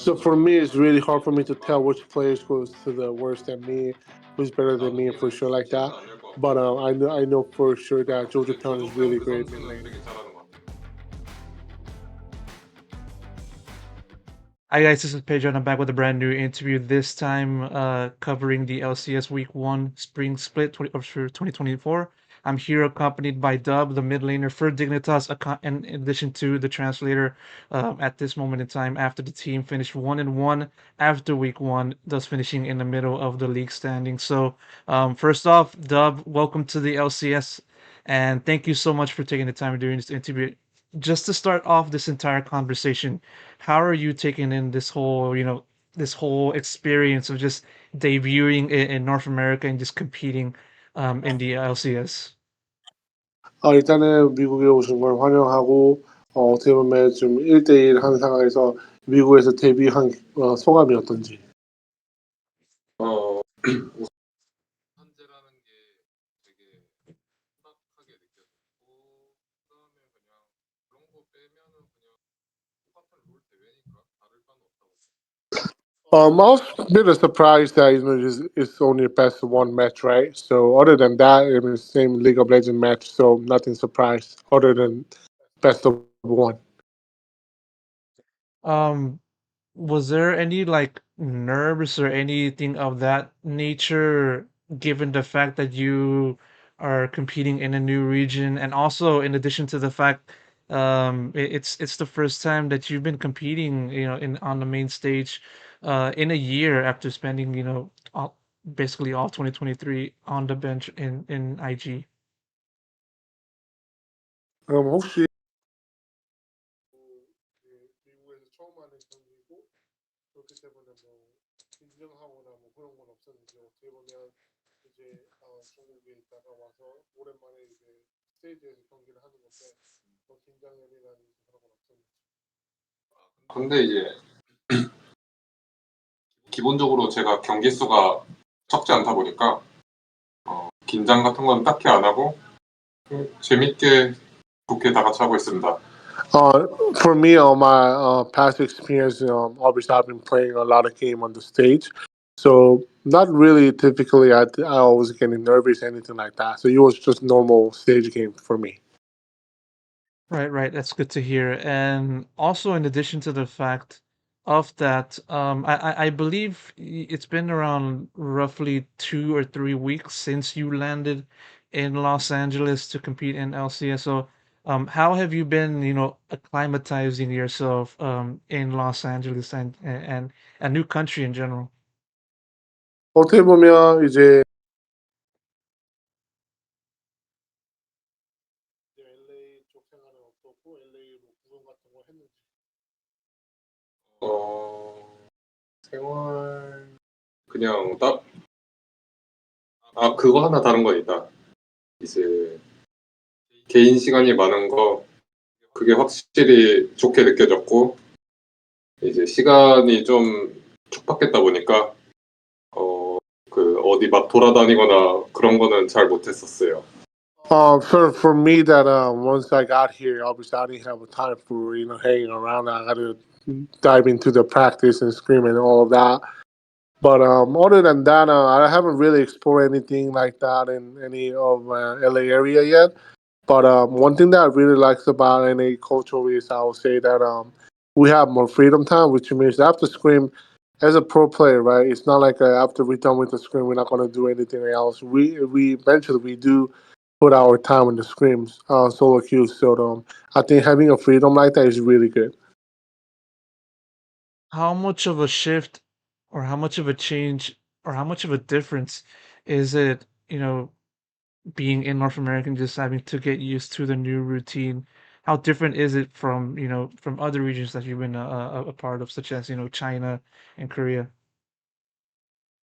So for me, it's really hard for me to tell which players goes to the worst than me, who's better than me, for sure like that. But I know for sure that Jojo is really great mid laner. Hi guys, this is Pedro and I'm back with a brand new interview, this time covering the LCS Week 1 Spring Split for 2024. I'm here accompanied by Dub, the mid laner for Dignitas, in addition to the translator at this moment in time after the team finished 1-1 after Week 1, thus finishing in the middle of the league standing. So first off, Dub, welcome to the LCS and thank you so much for taking the time doing this interview. Just to start off this entire conversation, how are you taking in this whole, this whole experience of just debuting in North America and just competing in the LCS? 일단은 미국에 오신 걸 환영하고 어떻게 보면 좀 1대1 한 상황에서 미국에서 데뷔한 소감이 어떤지. 어, I was a bit surprised that it's only best of one match, right? So other than that, it was the same League of Legends match, so nothing surprised other than best of one. Um, was there any like nerves or anything of that nature, given the fact that you are competing in a new region, and also in addition to the fact, it's the first time that you've been competing, in on the main stage, in a year after spending, basically all 2023 on the bench in IG. 혹시 미국에서 처음 하는 경기고 그렇기 때문에 뭐 긴장하거나 뭐 그런 건 없었는지 어떻게 보면 이제 중국에 있다가 와서 오랜만에 이제 스테이지에서 경기를 하는 건데 뭐 긴장감이라든지 그런 건 없었는지. 근데 이제 기본적으로 제가 경기 수가 적지 않다 보니까 긴장 같은 건 딱히 안 하고 재밌게 좋게 다 같이 하고 있습니다. For me, on my past experience, obviously I've been playing a lot of game on the stage, so not really typically I was getting nervous anything like that. So it was just normal stage game for me. Right, right. That's good to hear. And also, in addition to the fact of that, I believe it's been around roughly 2 or 3 weeks since you landed in Los Angeles to compete in LCS. So, how have you been, acclimatizing yourself in Los Angeles and a new country in general? 어떻게 보면 이제 LA 쪽 생활은 어떻고 LA로 구경 같은 거 했는지. 생활 그냥 그거 하나 다른 거 있다. 이제 개인 시간이 많은 거 그게 확실히 좋게 느껴졌고 이제 시간이 좀 촉박했다 보니까 어디 막 돌아다니거나 그런 거는 잘 못했었어요. For me, that once I got here, obviously I didn't have time for hanging around. I got to dive into the practice and scream and all of that. But other than that, I haven't really explored anything like that in any of LA area yet. But one thing that I really like about NA culture is I would say that we have more freedom time, which means after scrim, as a pro player, right? It's not like after we're done with the scrim, we're not going to do anything else. We eventually we do put our time in the scrims, solo queues. So I think having a freedom like that is really good. How much of a shift or how much of a change or how much of a difference is it, being in North America and just having to get used to the new routine? How different is it from, from other regions that you've been a part of, such as, China and Korea?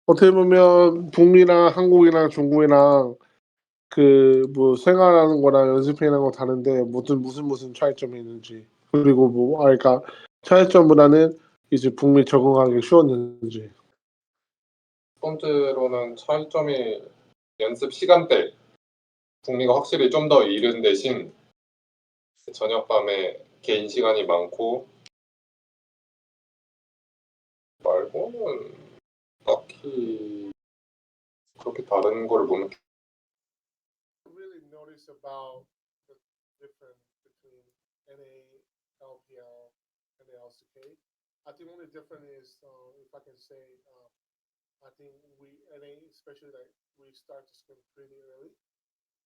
어떻게 보면 북미랑 한국이랑 중국이랑 그 뭐 생활하는 거랑 연습하는 거 다른데 무슨 차이점이 있는지 그리고 뭐 그러니까 차이점보다는 이제 북미 적응하기 쉬웠는지. 첫 번째로는 차이점이 연습 시간대. 북미가 확실히 좀 더 이른 대신 저녁밤에 개인 시간이 많고 말고는 딱히 그렇게 다른 걸 못 느끼. Really notice about the difference between NA, LPL, and the LCK. I think only difference is, if I can say, I think we NA, especially like we start to scrim pretty early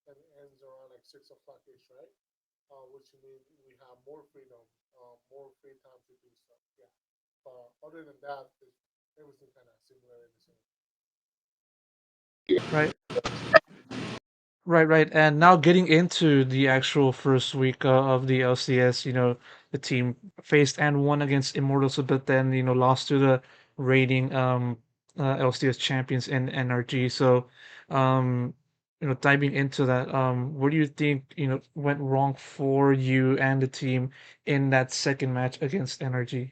and ends around like 6 o'clock ish, right? Which means we have more freedom, more free time to do stuff. Yeah. But other than that, everything kind of similar in the same. Right. Right. And now getting into the actual first week of the LCS, the team faced and won against Immortals, but then lost to the reigning LCS champions in NRG. So, um, diving into that, what do you think went wrong for you and the team in that second match against NRG?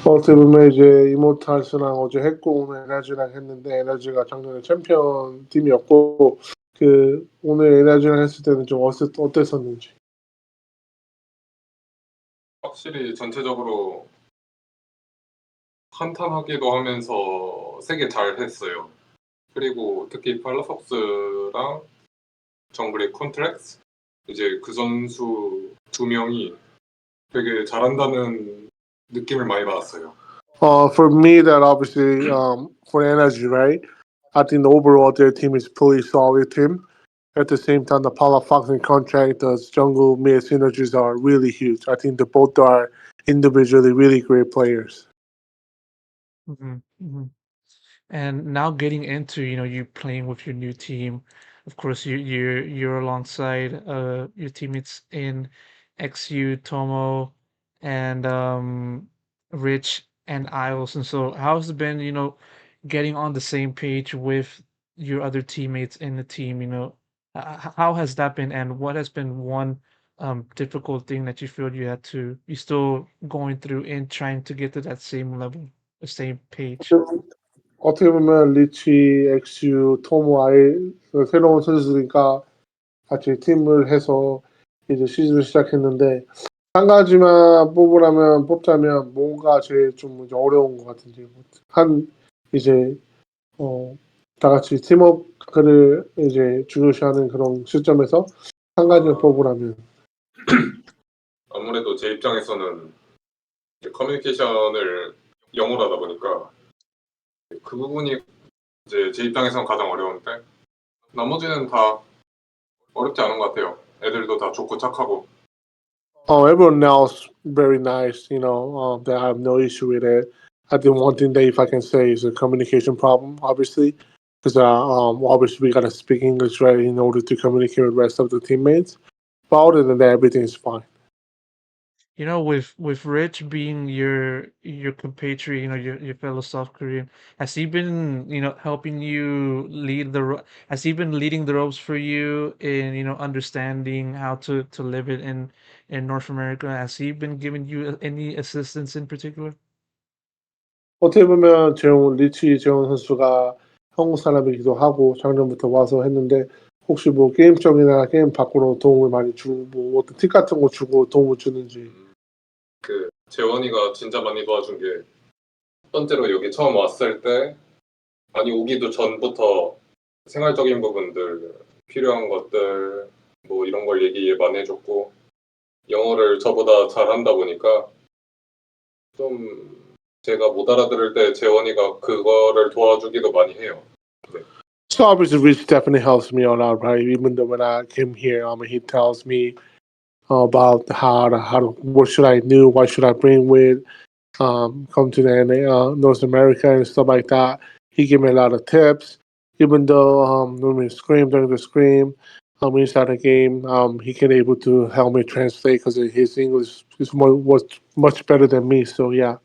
어떻게 보면 이제 이모탈스랑 어제 했고 오늘 에너지랑 했는데 에너지가 작년에 챔피언 팀이었고 그 오늘 에너지랑 했을 때는 좀 어땠었는지. 확실히 전체적으로 탄탄하기도 하면서 세게 잘 했어요. 그리고 특히 팔라폭스랑 정글의 콘트랙스 이제 그 선수 두 명이 되게 잘한다는 느낌을 많이 받았어요. For me, that obviously for energy, right? I think the overall their team is pretty solid team. At the same time, the Paula Fox and contract, the jungle mid synergies are really huge. I think they both are individually really great players. Hmm. And now getting into, you playing with your new team. Of course, you're alongside your teammates in XU, Tomo, and Rich and Isles. And so how's it been, getting on the same page with your other teammates in the team, how has that been, and what has been one difficult thing that you feel you still going through in trying to get to that same level, the same page? 어떻게 보면 리치, 엑슈, 토모 아이 새로운 선수들과 같이 팀을 해서 이제 시즌을 시작했는데 한 가지만 뽑자면 뭐가 제일 좀 이제 어려운 것 같은지 한 이제 다 같이 팀워크를 이제 중요시하는 그런 시점에서 한 가지를 뽑으라면 아무래도 제 입장에서는 커뮤니케이션을 영어로 하다 보니까 그 부분이 이제 제 입장에서는 가장 어려운데 나머지는 다 어렵지 않은 것 같아요. 애들도 다 좋고 착하고. Everyone else very nice, that I have no issue with it. I think one thing that if I can say is a communication problem, obviously, because obviously we gotta speak English right in order to communicate with the rest of the teammates. But other than that, everything is fine. With Rich being your compatriot, your fellow South Korean, has he been, helping you has he been leading the ropes for you in, understanding how to live it in North America? Has he been giving you any assistance in particular? 어떻게 보면 리치 재원 선수가 한국 사람이기도 하고 작년부터 와서 했는데 혹시 뭐 게임적이나 게임 밖으로 도움을 많이 주고 뭐 어떤 팁 같은 거 주고 도움을 주는지. 그 재원이가 진짜 많이 도와준 게 첫 번째로 여기 처음 왔을 때 아니 오기도 전부터 생활적인 부분들 필요한 것들 뭐 이런 걸 얘기 많이 해줬고 영어를 저보다 잘한다 보니까 좀 제가 못 알아들을 때 재원이가 그거를 도와주기도 많이 해요. 네. So obviously, Rich definitely helps me a lot, right? Even though when I came here, he tells me about what should I do, what should I bring with, come to the North America and stuff like that. He gave me a lot of tips. Even though when we scream during the scream, inside the game, he can able to help me translate because his English was much better than me. So yeah.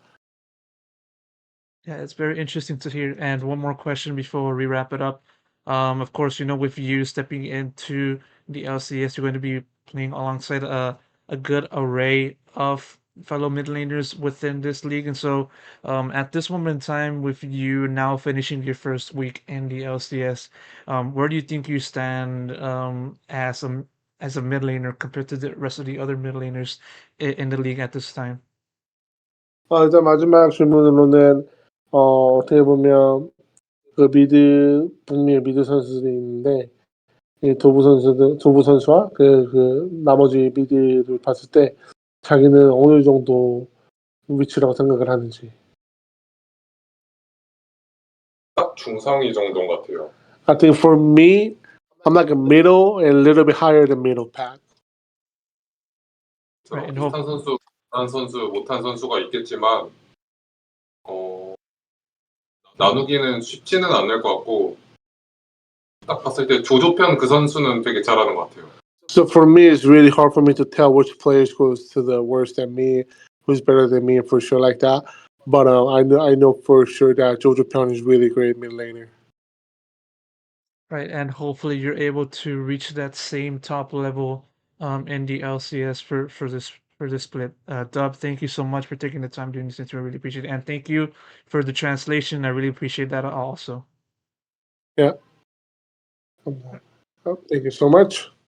Yeah, it's very interesting to hear. And one more question before we wrap it up. Of course, with you stepping into the LCS, you're going to be playing alongside a good array of fellow mid laners within this league. And so, at this moment in time, with you now finishing your first week in the LCS, where do you think you stand as a mid laner compared to the rest of the other mid laners in the league at this time? 일단 마지막 질문으로는 어떻게 보면 그 북미의 미드 선수들이 있는데 이 도부 선수와 그 나머지 미드를 봤을 때 자기는 어느 정도 위치라고 생각을 하는지. 딱 중상위 정도인 것 같아요. I think for me, I'm like a middle and a little bit higher than middle pack. Right, and 비슷한 선수, 못한 선수, 못한 선수가 있겠지만 나누기는 쉽지는 않을 것 같고 딱 봤을 때 조조편 그 선수는 되게 잘하는 것 같아요. So for me, it's really hard for me to tell which players goes to the worst than me, who's better than me, for sure like that. But I know for sure that Jojo Pound is really great mid laner. right, and hopefully you're able to reach that same top level in the LCS for this split. Dub, thank you so much for taking the time doing this interview. I really appreciate it, and thank you for the translation. I really appreciate that also. Yeah. Thank you so much.